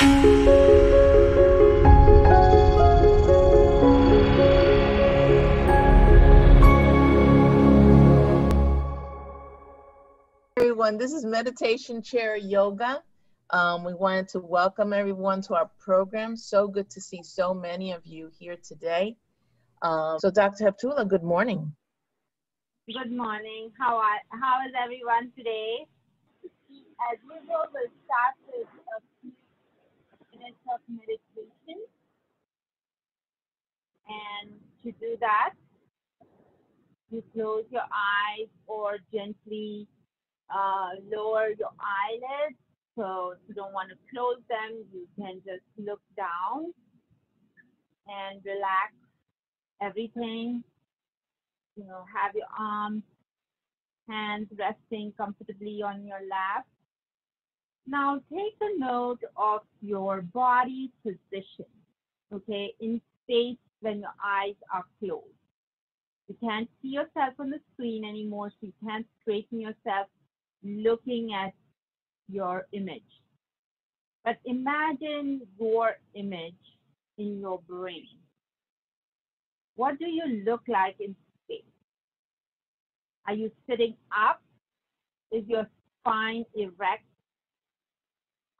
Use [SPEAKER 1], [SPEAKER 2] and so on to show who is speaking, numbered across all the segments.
[SPEAKER 1] Everyone, this is Meditation Chair Yoga. We wanted to welcome everyone to our program. So good to see so many of you here today. So Dr. Heptualla, good morning.
[SPEAKER 2] Good morning. How is everyone today? As usual, we'll start with a few minutes of meditation. And to do that, you close your eyes or gently lower your eyelids. So if you don't want to close them, you can just look down and relax everything. You know, have your arms, hands resting comfortably on your lap. Now take a note of your body position, okay, in space when your eyes are closed. You can't see yourself on the screen anymore, so you can't straighten yourself looking at your image. But imagine your image in your brain. What do you look like in space? Are you sitting up? Is your spine erect?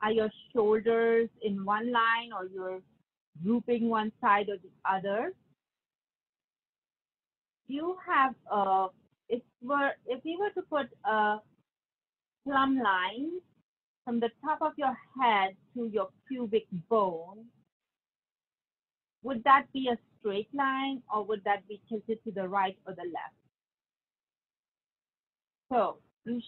[SPEAKER 2] Are your shoulders in one line, or you're grouping one side or the other? You have if we were to put a plumb line from the top of your head to your pubic bone, would that be a straight line, or would that be tilted to the right or the left? So you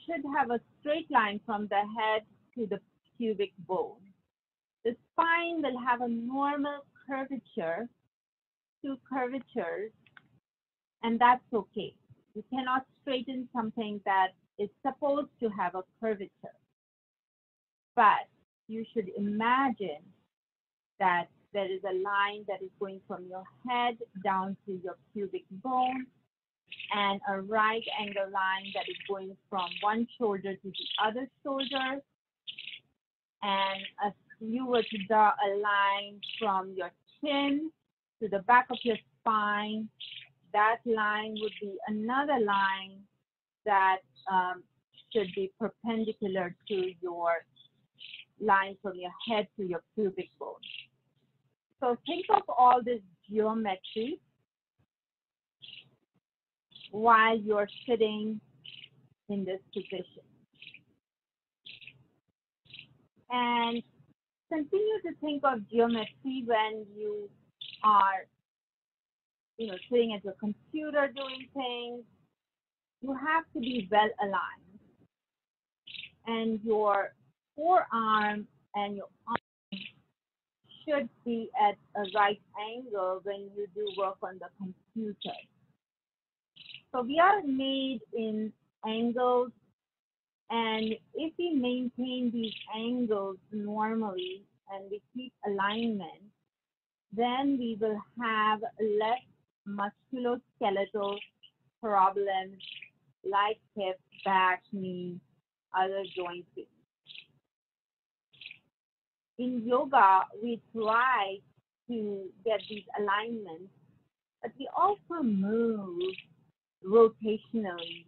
[SPEAKER 2] should have a straight line from the head to the pubic bone. The spine will have a normal curvature, two curvatures, and that's okay. You cannot straighten something that is supposed to have a curvature. But you should imagine that there is a line that is going from your head down to your pubic bone, and a right angle line that is going from one shoulder to the other shoulder. And if you were to draw a line from your chin to the back of your spine, that line would be another line that should be perpendicular to your line from your head to your pubic bone. So think of all this geometry while you're sitting in this position. And continue to think of geometry when you are, sitting at your computer doing things. You have to be well aligned. And your forearm and your arm should be at a right angle when you do work on the computer. So we are made in angles, and if we maintain these angles normally and we keep alignment, then we will have less musculoskeletal problems like hip, back, knee, other joint pain. In yoga, we try to get these alignments, but we also move rotationally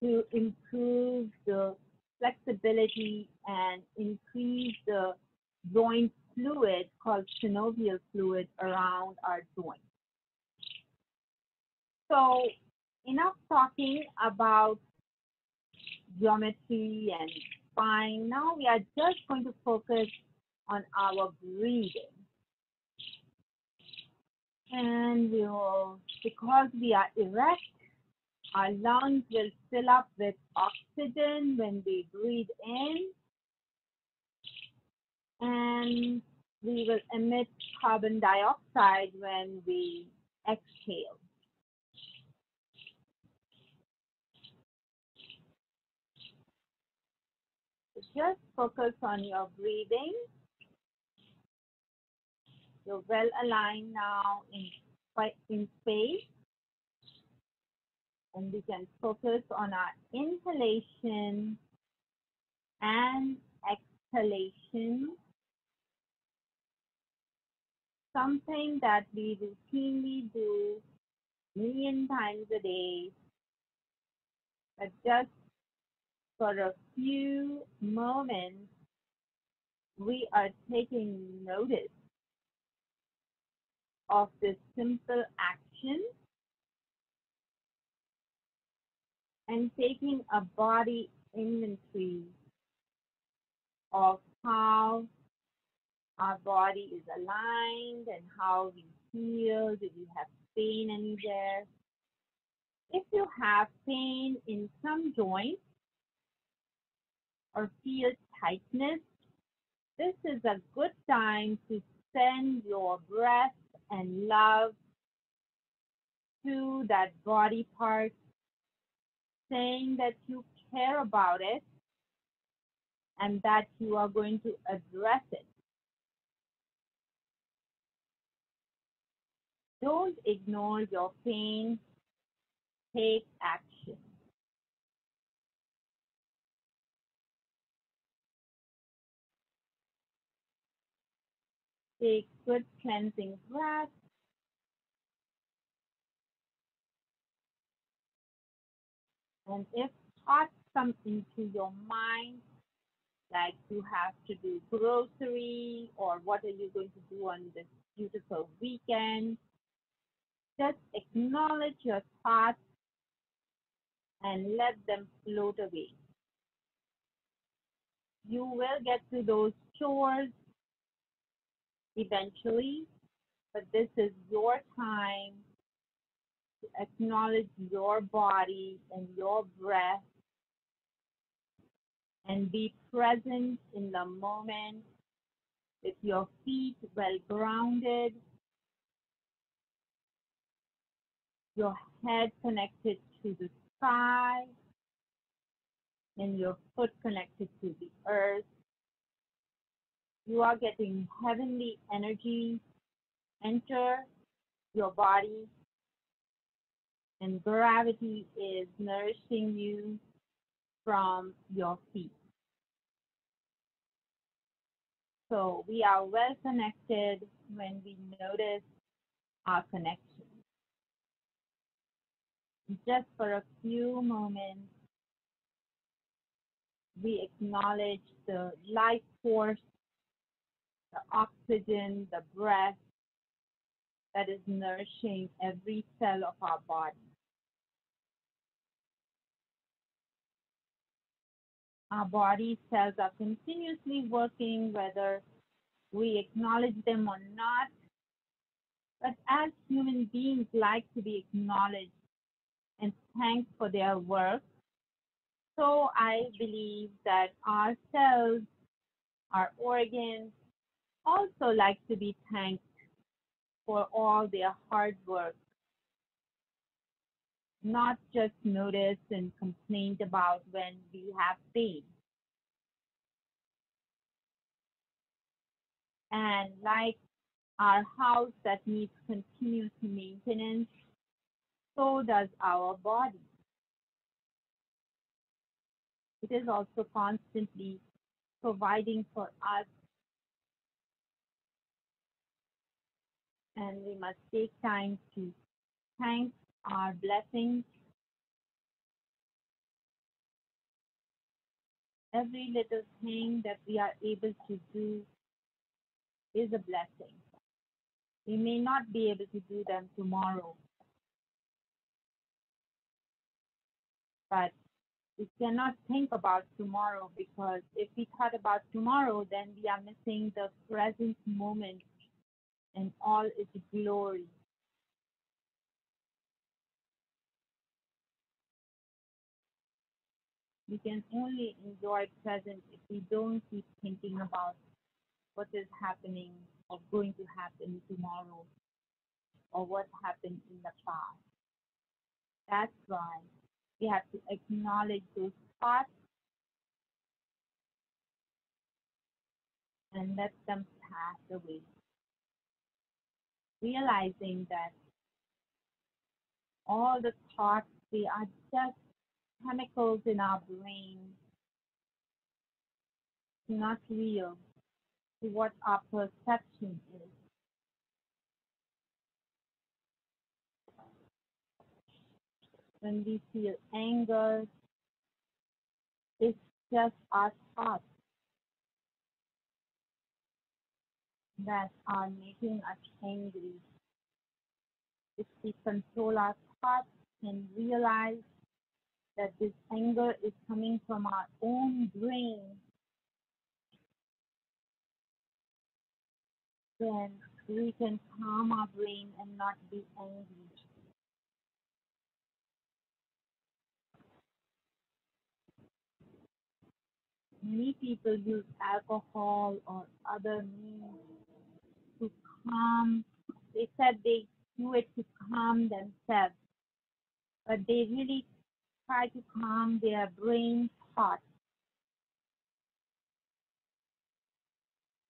[SPEAKER 2] to improve the flexibility and increase the joint fluid called synovial fluid around our joints. So enough talking about geometry and spine. Now we are just going to focus on our breathing. And because we are erect, our lungs will fill up with oxygen when we breathe in, and we will emit carbon dioxide when we exhale. So just focus on your breathing. You're well aligned now in space. And we can focus on our inhalation and exhalation, something that we routinely do million times a day, but just for a few moments, we are taking notice of this simple action and taking a body inventory of how our body is aligned and how we feel. Do we have pain anywhere? If you have pain in some joint or feel tightness, this is a good time to send your breath and love to that body part, saying that you care about it and that you are going to address it. Don't ignore your pain. Take action. Take good cleansing breaths. And if thoughts come into your mind, like you have to do grocery or what are you going to do on this beautiful weekend, just acknowledge your thoughts and let them float away. You will get to those chores eventually, but this is your time to acknowledge your body and your breath and be present in the moment with your feet well grounded, your head connected to the sky, and your foot connected to the earth. You are getting heavenly energy enter your body, and gravity is nourishing you from your feet. So we are well connected when we notice our connection. Just for a few moments, we acknowledge the life force, the oxygen, the breath that is nourishing every cell of our body. Our body cells are continuously working, whether we acknowledge them or not. But as human beings like to be acknowledged and thanked for their work, so I believe that our cells, our organs, also like to be thanked for all their hard work, not just noticed and complained about when we have pain. And like our house that needs continuous maintenance, so does our body. It is also constantly providing for us, and we must take time to thank our blessings. Every little thing that we are able to do is a blessing. We may not be able to do them tomorrow, but we cannot think about tomorrow, because if we thought about tomorrow, then we are missing the present moment and all its glory. We can only enjoy present if we don't keep thinking about what is happening or going to happen tomorrow or what happened in the past. That's why we have to acknowledge those thoughts and let them pass away, realizing that all the thoughts, they are just chemicals in our brain not real to what our perception is. When we feel anger, it's just our thoughts that are making us angry. If we control our thoughts and realize that this anger is coming from our own brain, then we can calm our brain and not be angry. Many people use alcohol or other means to calm. They said they do it to calm themselves, but they really try to calm their brain thoughts.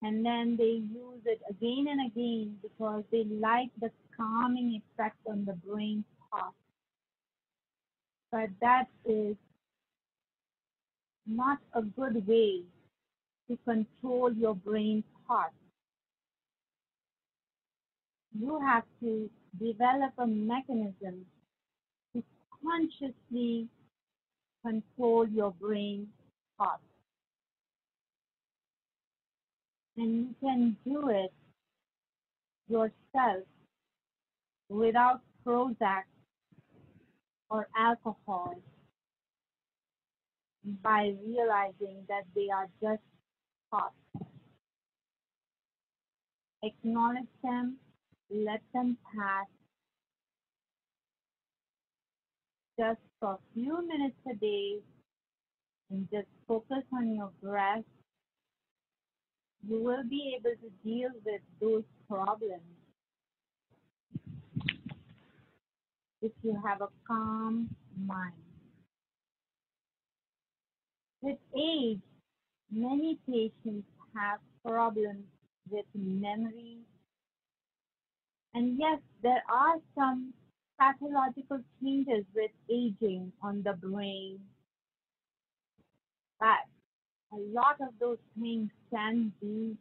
[SPEAKER 2] And then they use it again and again because they like the calming effect on the brain thoughts. But that is not a good way to control your brain thoughts. You have to develop a mechanism to consciously control your brain thoughts. And you can do it yourself without Prozac or alcohol by realizing that they are just thoughts. Acknowledge them, let them pass just for a few minutes a day and just focus on your breath. You will be able to deal with those problems if you have a calm mind. With age, many patients have problems with memory. And yes, there are some pathological changes with aging on the brain, but a lot of those things can be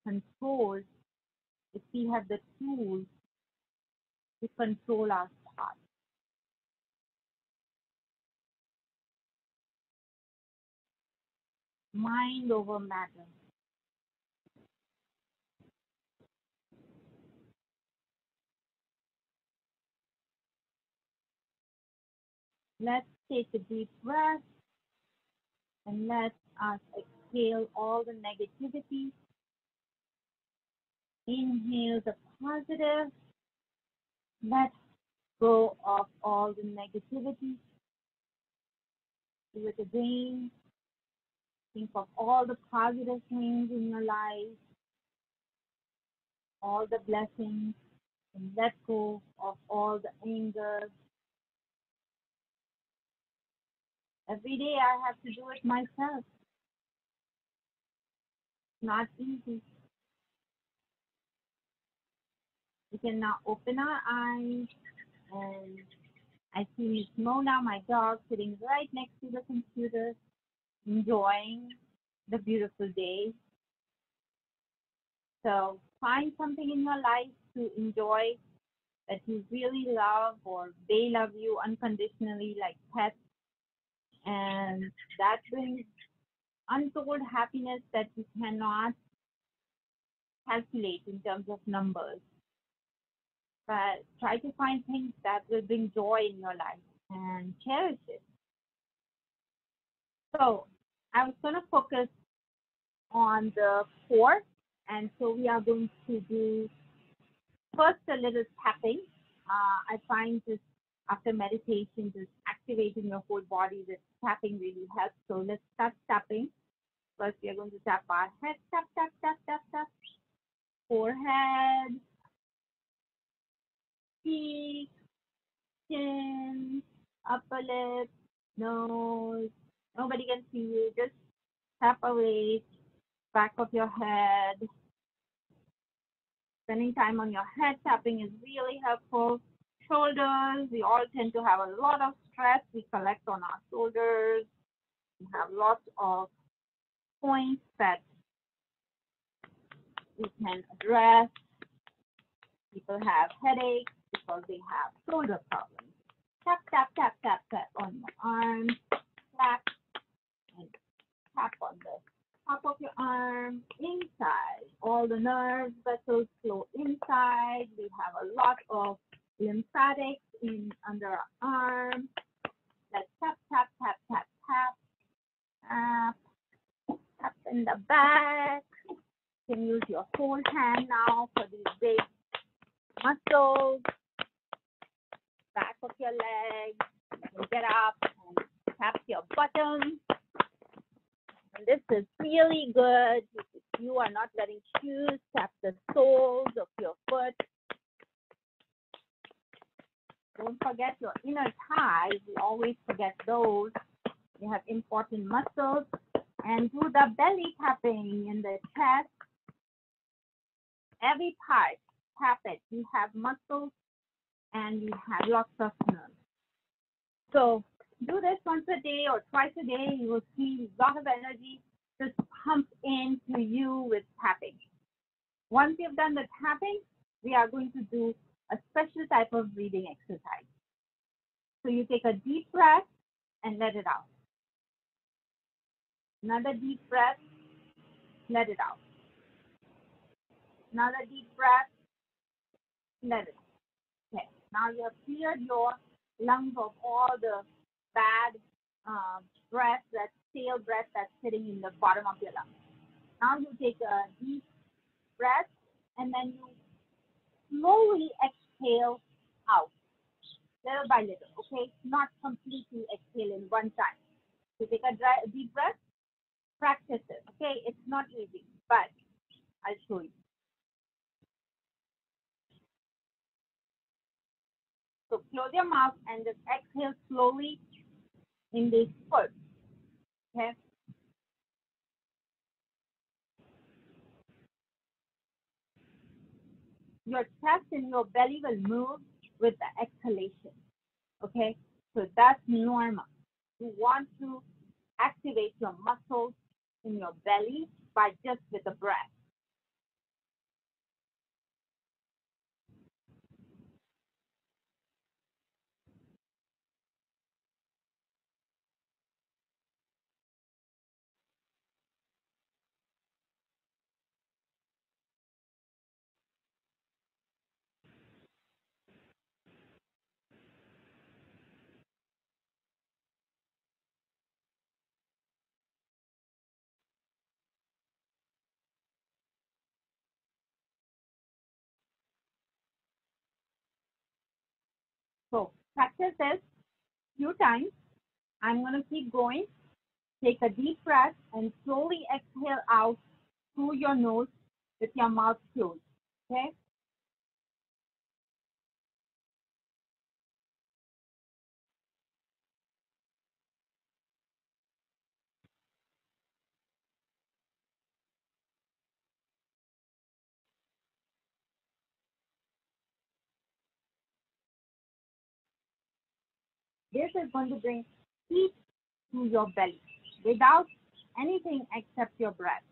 [SPEAKER 2] controlled if we have the tools to control our thoughts. Mind over matter. Let's take a deep breath and let us exhale all the negativity. Inhale the positive. Let go of all the negativity. Do it again. Think of all the positive things in your life, all the blessings, and let go of all the anger. Every day I have to do it myself. Not easy. We can now open our eyes, and I see Miss Mona, my dog, sitting right next to the computer, enjoying the beautiful day. So find something in your life to enjoy that you really love, or they love you unconditionally, like pets. And that brings untold happiness that you cannot calculate in terms of numbers. But try to find things that will bring joy in your life and cherish it. So I was going to focus on the core. And so we are going to do first a little tapping. I find just after meditation, just activating your whole body, this tapping really helps. So let's start tapping. First, we are going to tap our head, tap, tap, tap, tap, tap. Forehead, cheek, chin, upper lip, nose. Nobody can see you. Just tap away, back of your head. Spending time on your head tapping is really helpful. Shoulders, we all tend to have a lot of stress we collect on our shoulders. We have lots of points that we can address. People have headaches because they have shoulder problems. Tap, tap, tap, tap, tap on your arms. Tap and tap on the top of your arm, inside. All the nerves, vessels flow inside. We have a lot of lymphatics in under our arm. Let's tap, tap, tap, tap, tap. Tap, tap in the back. You can use your whole hand now for these big muscles. Back of your legs. And get up and tap your bottom. And this is really good. If you are not wearing shoes, tap the soles of your foot. Don't forget your inner thighs. We always forget those. You have important muscles. And do the belly tapping in the chest. Every part, tap it. You have muscles and you have lots of nerves. So do this once a day or twice a day. You will see a lot of energy just pump into you with tapping. Once you've done the tapping, we are going to do a special type of breathing exercise. So you take a deep breath and let it out. Another deep breath, let it out. Another deep breath, let it out. Okay, now you have cleared your lungs of all the bad breath, that stale breath that's sitting in the bottom of your lungs. Now you take a deep breath and then you slowly exhale out, little by little, okay? Not completely exhale in one time. So take a deep breath, practice it, okay? It's not easy, but I'll show you. So close your mouth and just exhale slowly in this spurt, okay? Your chest and your belly will move with the exhalation, okay? So that's normal. You want to activate your muscles in your belly by just with the breath. So practice this a few times. I'm going to keep going. Take a deep breath and slowly exhale out through your nose with your mouth closed, okay? This is going to bring heat to your belly without anything except your breath.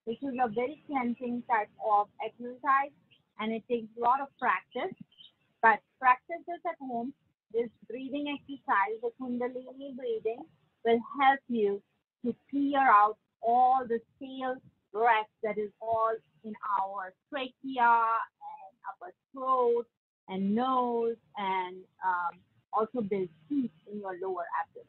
[SPEAKER 2] This is a very cleansing type of exercise and it takes a lot of practice. But practice this at home. This breathing exercise, the Kundalini breathing, will help you to clear out all the stale breath that is all in our trachea and upper throat and nose and also build heat in your lower abdomen.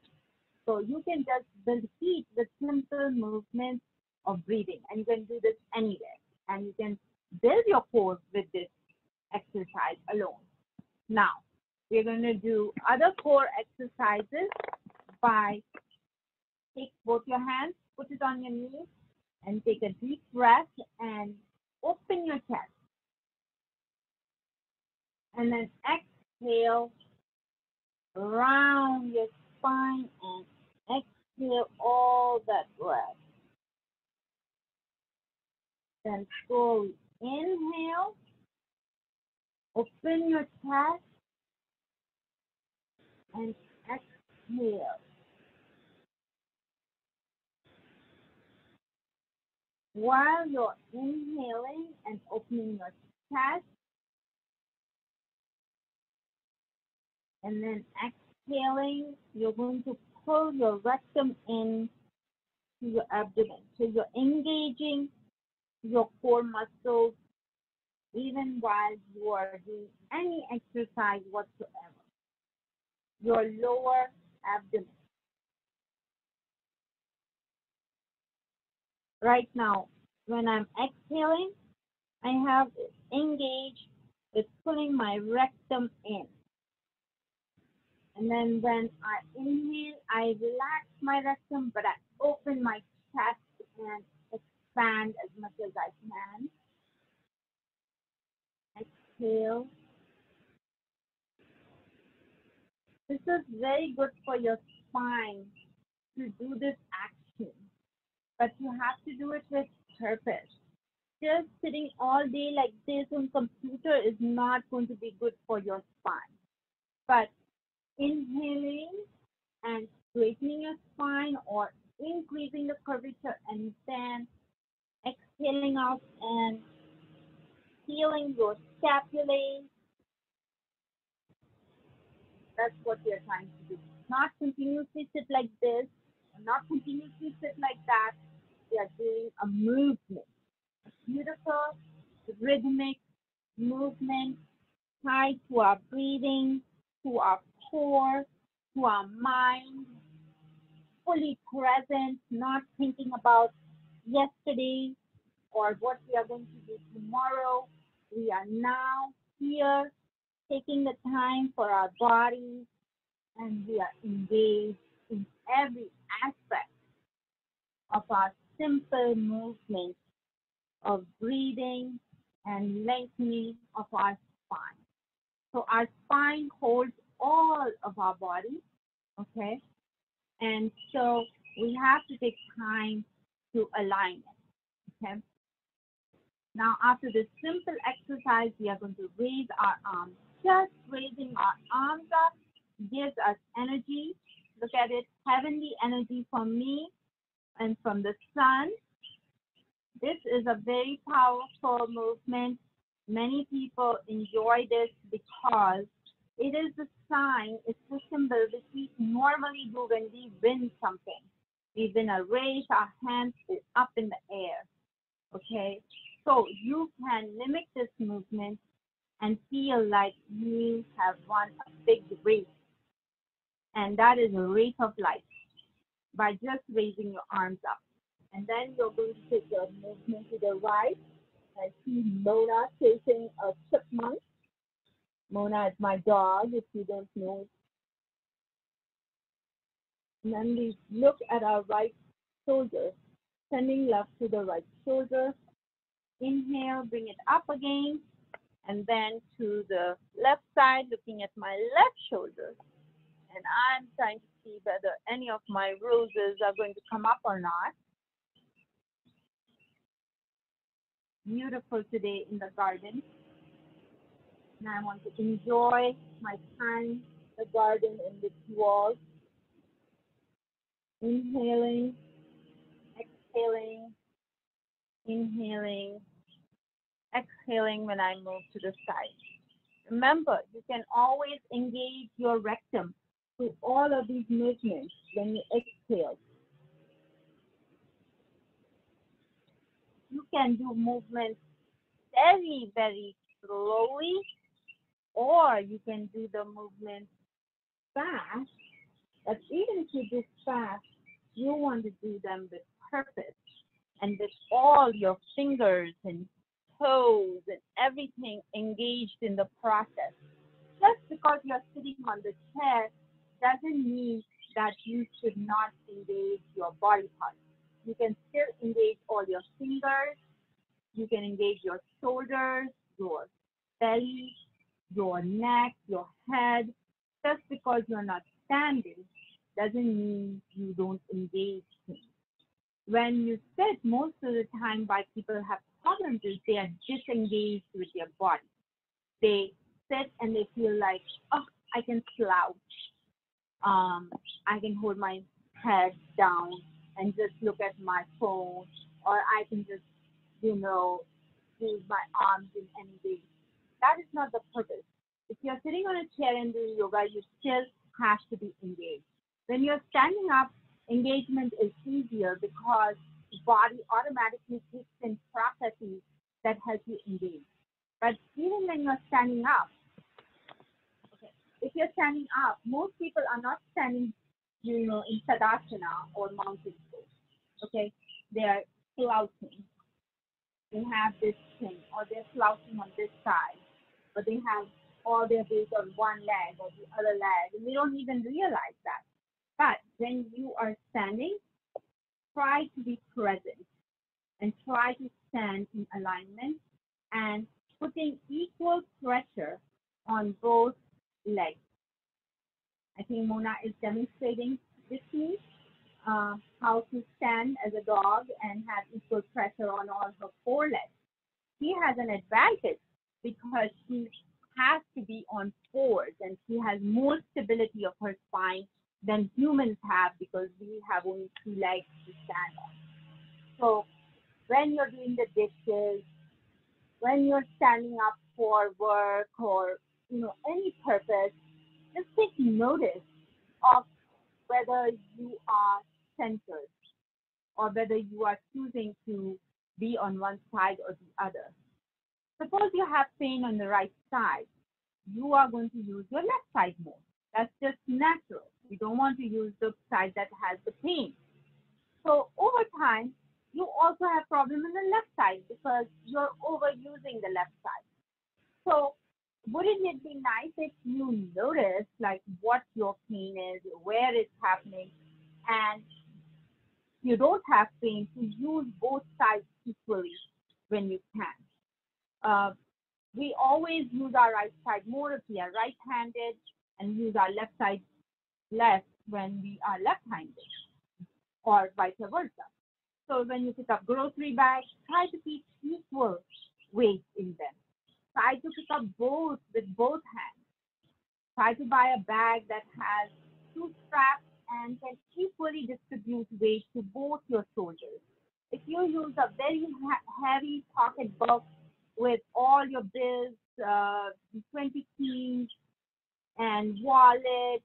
[SPEAKER 2] So you can just build heat with simple movements of breathing, and you can do this anywhere. And you can build your core with this exercise alone. Now, we're going to do other core exercises by take both your hands, put it on your knees, and take a deep breath and open your chest. And then exhale, round your spine, and exhale all that breath. Then slowly inhale, open your chest, and exhale. while you're inhaling and opening your chest, and then exhaling, you're going to pull your rectum in to your abdomen. So you're engaging your core muscles even while you are doing any exercise whatsoever. Your lower abdomen. Right now, when I'm exhaling, I have engaged, it's pulling my rectum in. And then when I inhale, I relax my rectum, but I open my chest and expand as much as I can. Exhale. This is very good for your spine to do this action, but you have to do it with purpose. Just sitting all day like this on computer is not going to be good for your spine. But inhaling and straightening your spine or increasing the curvature and then exhaling out and healing your scapulae. That's what we are trying to do. Not continuously sit like this, not continuously sit like that. We are doing a movement, a beautiful, rhythmic movement tied to our breathing, to our core, to our mind, fully present, not thinking about yesterday or what we are going to do tomorrow. We are now here, taking the time for our bodies, and we are engaged in every aspect of our simple movement of breathing and lengthening of our spine. So our spine holds all of our body, okay? And so we have to take time to align it, okay? Now, after this simple exercise, we are going to raise our arms. Just raising our arms up gives us energy. Look at it, heavenly energy from me and from the sun. This is a very powerful movement. Many people enjoy this because it is the sign, it's the symbol that we normally do when we win something. We win a race, our hands is up in the air, okay? So you can mimic this movement and feel like you have won a big race. And that is a race of life by just raising your arms up. And then you're going to take your movement to the right. I see Mona chasing a chipmunk. Mona is my dog, if you don't know. And then we look at our right shoulder, sending left to the right shoulder. Inhale, bring it up again. And then to the left side, looking at my left shoulder. And I'm trying to see whether any of my roses are going to come up or not. Beautiful today in the garden. And I want to enjoy my time in the garden and with you all. Inhaling, exhaling, inhaling, exhaling when I move to the side. Remember, you can always engage your rectum through all of these movements when you exhale. You can do movements very, very slowly, or you can do the movements fast. But even if you do fast, you want to do them with purpose and with all your fingers and toes and everything engaged in the process. Just because you're sitting on the chair doesn't mean that you should not engage your body parts. You can still engage all your fingers. You can engage your shoulders, your belly, your neck, your head. Just because you're not standing doesn't mean you don't engage things. When you sit, most of the time why people have problems is they are disengaged with their body. They sit and they feel like, oh, I can slouch. I can hold my head down and just look at my phone or I can just, use my arms in any way. That is not the purpose. If you're sitting on a chair and doing yoga, you still have to be engaged. When you're standing up, engagement is easier because the body automatically kicks in processes that help you engage. But even when you're standing up, okay, if you're standing up, most people are not standing, in Tadasana or mountain pose. Okay, they are slouching. They have this thing, or they're slouching on this side, but they have all their weight on one leg or the other leg, and they don't even realize that. But when you are standing, try to be present and try to stand in alignment and putting equal pressure on both legs. I think Mona is demonstrating with me how to stand as a dog and have equal pressure on all her four legs. She has an advantage because she has to be on fours and she has more stability of her spine than humans have because we have only two legs to stand on. So when you're doing the dishes, when you're standing up for work or any purpose, just take notice of whether you are centered or whether you are choosing to be on one side or the other. Suppose you have pain on the right side, you are going to use your left side more. That's just natural. You don't want to use the side that has the pain. So over time, you also have problem in the left side because you're overusing the left side. So wouldn't it be nice if you notice like what your pain is, where it's happening, and you don't have pain to use both sides equally when you can. We always use our right side more if we are right-handed and use our left side less when we are left-handed or vice versa. So when you pick up grocery bags, try to keep equal weight in them. Try to pick up both with both hands. Try to buy a bag that has two straps and can equally distribute weight to both your shoulders. If you use a very heavy pocketbook with all your bills, 20 keys, and wallet,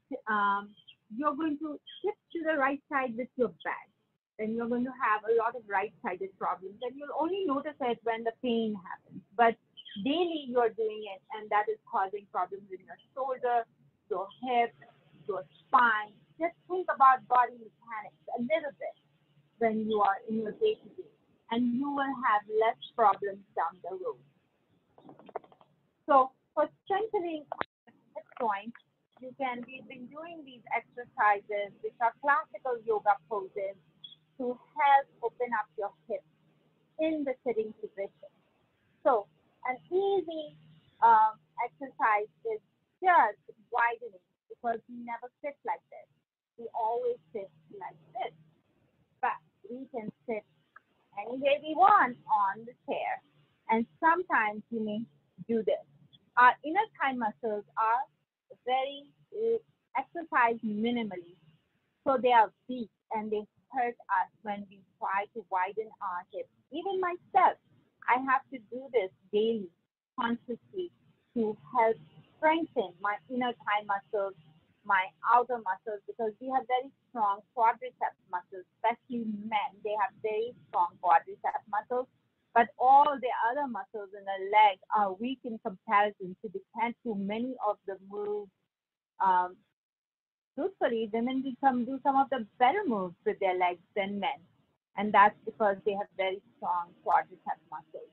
[SPEAKER 2] you're going to shift to the right side with your bag. Then you're going to have a lot of right-sided problems, and you'll only notice it when the pain happens. But daily you're doing it, and that is causing problems in your shoulder, your hip, your spine. Just think about body mechanics a little bit when you are in your day-to-day, and you will have less problems down the road. So for strengthening hip joints, we've been doing these exercises, which are classical yoga poses, to help open up your hips in the sitting position. So an easy exercise is just widening because we never sit like this. We always sit like this. But we can sit any way we want on the chair. And sometimes you may do this. Our inner thigh muscles are very exercised minimally. So they are weak and they hurt us when we try to widen our hips. Even myself, I have to do this daily, consciously, to help strengthen my inner thigh muscles, my outer muscles, because we have very strong quadriceps muscles, especially men. They have very strong quadriceps muscles, but all the other muscles in the leg are weak in comparison, so they can't do many of the moves. Truthfully, women do some of the better moves with their legs than men, and that's because they have very strong quadriceps muscles.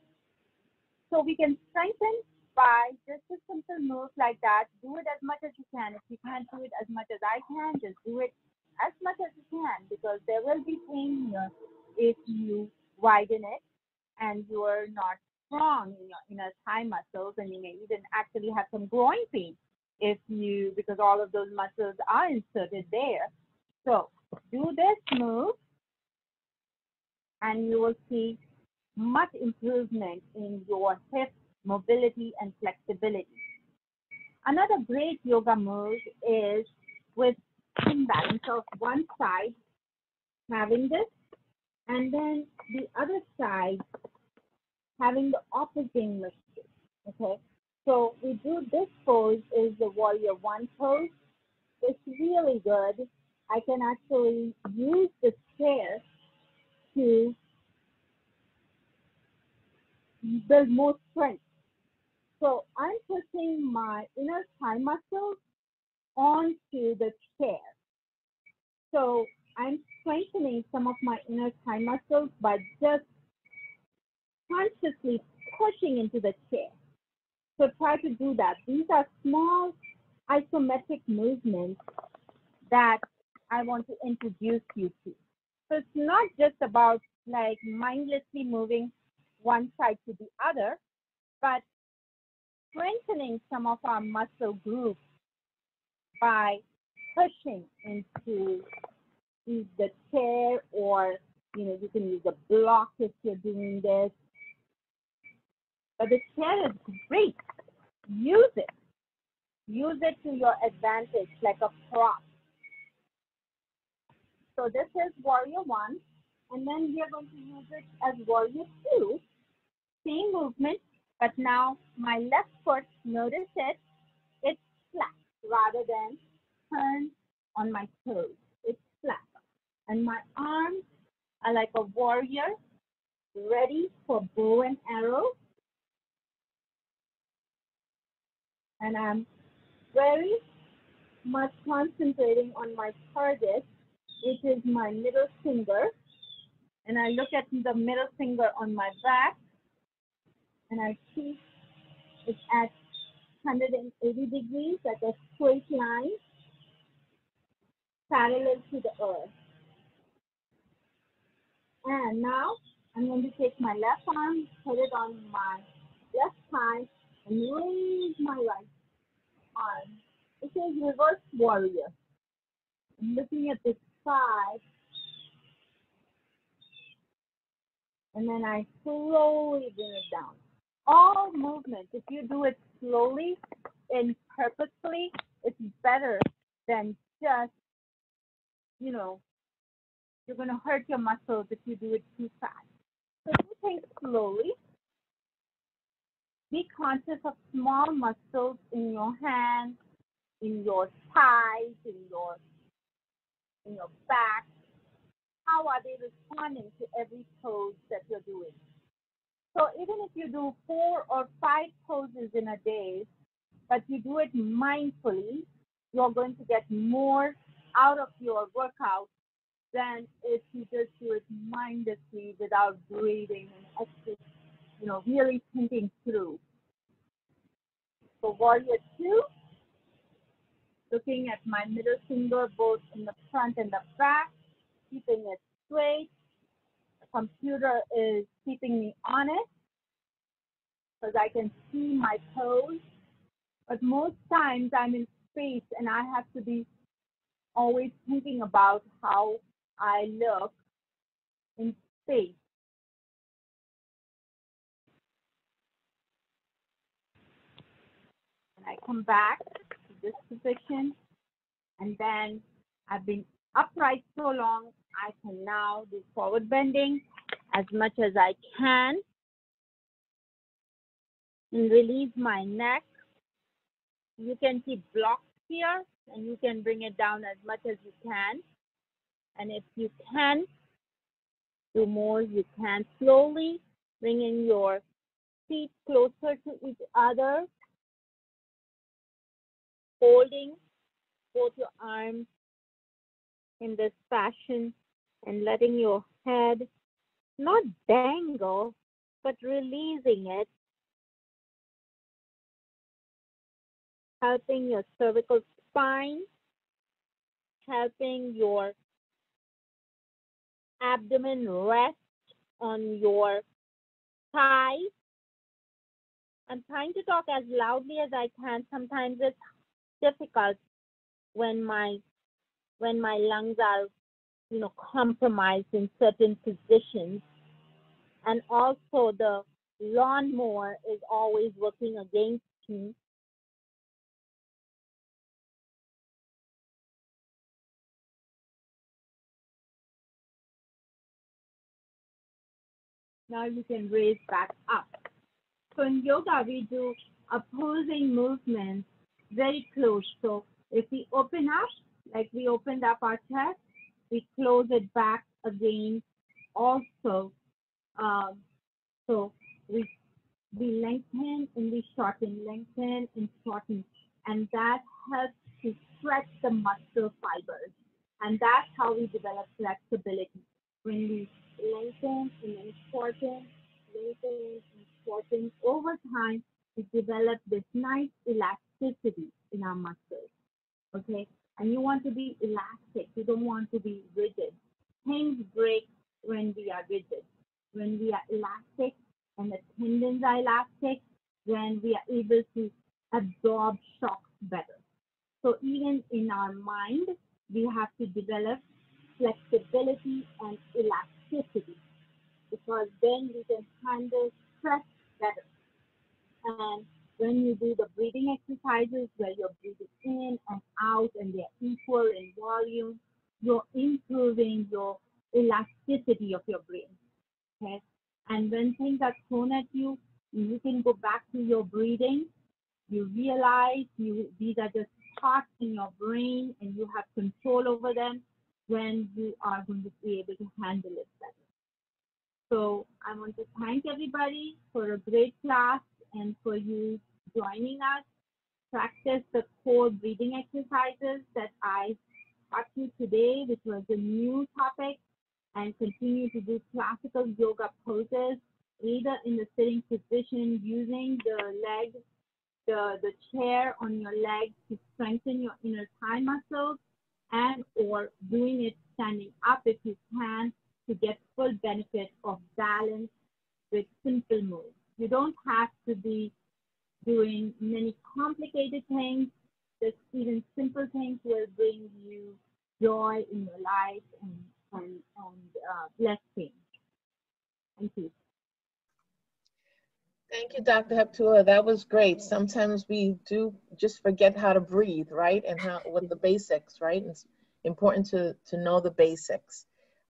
[SPEAKER 2] So we can strengthen by just a simple move like that. Do it as much as you can. If you can't do it as much as I can, just do it as much as you can, because there will be pain here if you widen it and you are not strong in your inner thigh muscles, and you may even actually have some groin pain because all of those muscles are inserted there. So do this move and you will see much improvement in your hip mobility and flexibility. Another great yoga move is with imbalance of one side having this And then the other side, having the opposing muscles. Okay, so we do this pose is the warrior one pose. It's really good. I can actually use the chair to build more strength. So I'm pushing my inner thigh muscles onto the chair. So I'm strengthening some of my inner thigh muscles by just consciously pushing into the chair. So try to do that. These are small isometric movements that I want to introduce you to. So it's not just about like mindlessly moving one side to the other, but strengthening some of our muscle groups by pushing into the chair, or you can use a block if you're doing this. But the chair is great. Use it. Use it to your advantage like a prop. So this is warrior one, and then we are going to use it as warrior two. Same movement, but now my left foot, notice it's flat rather than turn on my toes. It's flat. And my arms are like a warrior, ready for bow and arrow. And I'm very much concentrating on my target, which is my middle finger. And I look at the middle finger on my back, and I see it's at 180 degrees, like a straight line, parallel to the earth. And now I'm going to take my left arm, put it on my left thigh, and raise my right arm. This is reverse warrior. I'm looking at the sky, and then I slowly bring it down. All movements, if you do it slowly and purposefully, it's better than just, you're going to hurt your muscles if you do it too fast. So do things slowly. Be conscious of small muscles in your hands, in your thighs, in your back. How are they responding to every pose that you're doing? So even if you do 4 or 5 poses in a day, but you do it mindfully, you're going to get more out of your workout than if you just do it mindlessly without breathing and actually, really thinking through. So warrior two, looking at my middle finger both in the front and the back, keeping it straight. The computer is keeping me on it because I can see my toes. But most times I'm in space and I have to be always thinking about how I look in space. And I come back to this position, and then I've been upright so long, I can now do forward bending as much as I can and release my neck. You can keep blocks here, and you can bring it down as much as you can. And if you can do more, you can slowly bringing your feet closer to each other, holding both your arms in this fashion and letting your head not dangle, but releasing it, helping your cervical spine, helping your abdomen rest on your thighs. I'm trying to talk as loudly as I can. Sometimes it's difficult when my lungs are, compromised in certain positions. And also the lawnmower is always working against me. Now you can raise back up. So in yoga, we do opposing movements very close. So if we open up, like we opened up our chest, we close it back again also. So we lengthen and we shorten, lengthen and shorten. And that helps to stretch the muscle fibers. And that's how we develop flexibility. When we lengthen and then shorten, lengthen and shorten, over time, we develop this nice elasticity in our muscles. Okay? And you want to be elastic. You don't want to be rigid. Things break when we are rigid. When we are elastic and the tendons are elastic, then we are able to absorb shocks better. So even in our mind, we have to develop flexibility and elasticity, because then we can handle stress better. And when you do the breathing exercises where you're breathing in and out and they're equal in volume, you're improving your elasticity of your brain. Okay? And when things are thrown at you, you can go back to your breathing. You realize these are just thoughts in your brain and you have control over them, when you are going to be able to handle it better. So I want to thank everybody for a great class and for you joining us. Practice the core breathing exercises that I taught you today, which was a new topic, and continue to do classical yoga poses, either in the sitting position using the leg, the chair on your legs to strengthen your inner thigh muscles, and or doing it standing up if you can, to get full benefit of balance with simple moves. You don't have to be doing many complicated things. Just even simple things will bring you joy in your life and blessing. Thank you.
[SPEAKER 1] Thank you, Dr. Heptualla. That was great. Sometimes we do just forget how to breathe, right? And what the basics, right? It's important to know the basics.